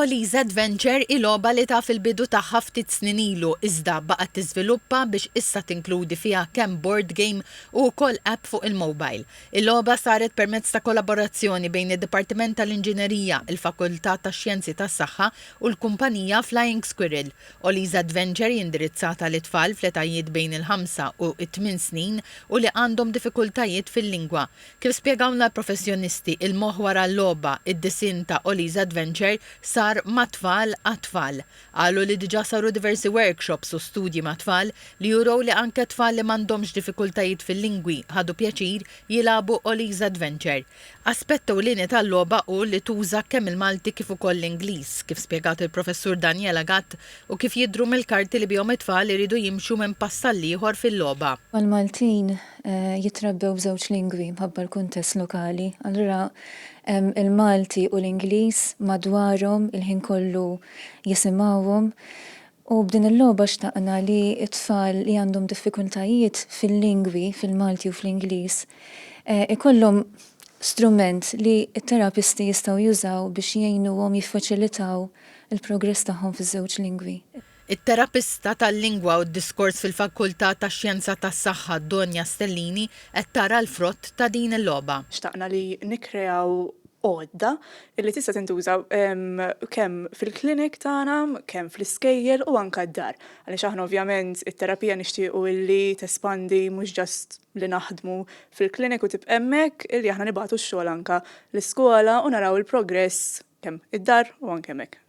Ollie's Adventure il-logħba li ta' fil-bidu tagħha ftit snin ilu iżda baqgħet tiżviluppa biex issa tinkludi fiha kemm board game u wkoll app fuq il-mobile. Il-logħba saret permezz ta' kollaborazzjoni bejn id-Dipartiment tal-Inġinerija, il-Fakultà tax-Xjenzi tas-Saħħa u l-kumpanija Flying Squirrel. Ollie's Adventure jindirizzata lit tfal fl-etajiet bejn il-5 u 8 snin u li għandhom diffikultajiet fil-lingwa. Kif spjegawna l-professjonisti il-moħħ wara l-logħba id-disinn ta' Ollie's Adventure sar ma' tfal għat-tfal. Qalu li diġà saru diversi workshops u studji ma' tfal li juraw li anke tfal li m'għandhomx diffikultajiet fil-lingwi ħadu pjaċir jilagħbu Ollie's Adventure. Aspett ewlieni tal-logħba hu li tuża kemm il-Malti kif ukoll l-Ingliż, kif spjegat il-professur Daniela Gatt u kif jidhru mill-karti li bihom it-tfal iridu jimxu minn pass għal ieħor fil-logħba. Mal-Maltin jitrabbew b'żewġ lingwi mħabba l-kuntest lokali. Allura il-Malti u l-Ingliż madwarhom il-ħin kollu jisimgħuhom. U b'din il-logħba xtaqna li t-tfal li għandhom diffikultajiet fil-lingwi, fil-Malti u fl-Ingliż, ikollhom strument li t-terapisti jistgħu jużaw biex jgħinuhom jiffaċilitaw il-progress tagħhom fiż-żewġ lingwi. Il-terapista tal-lingwa u d-diskors fil-Fakultà tax-Xjenza tas-Saħħa Donja Stellini qed tara l-frott ta' din il-logħba. Xtaqna li nikkreaw għodda li tista' tintuża kemm fil-klinik tagħna, kemm fl-iskejjel u anke d-dar. Għaliex aħna ovvjament it-terapija nixtiequ illi tespandi mhux ġast li naħdmu fil-klinik u tibqa' hemmhekk illi aħna nibagħtu x-xogħol anke l-iskola u naraw il-progress kemm id-dar u anke hemmhekk.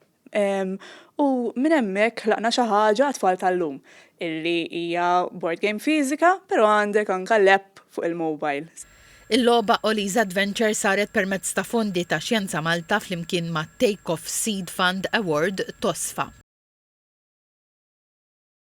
U minn hemmhekk ħlaqna xi ħaġa għat-tfal tal-lum illi hija board game fiżika, però għandek anke l-app fuq il-mobile. Il-logħba Ollie's Adventure saret permezz ta' fondi ta' Xjenza Malta flimkien ma' Take Off Seed Fund Award TOSFA.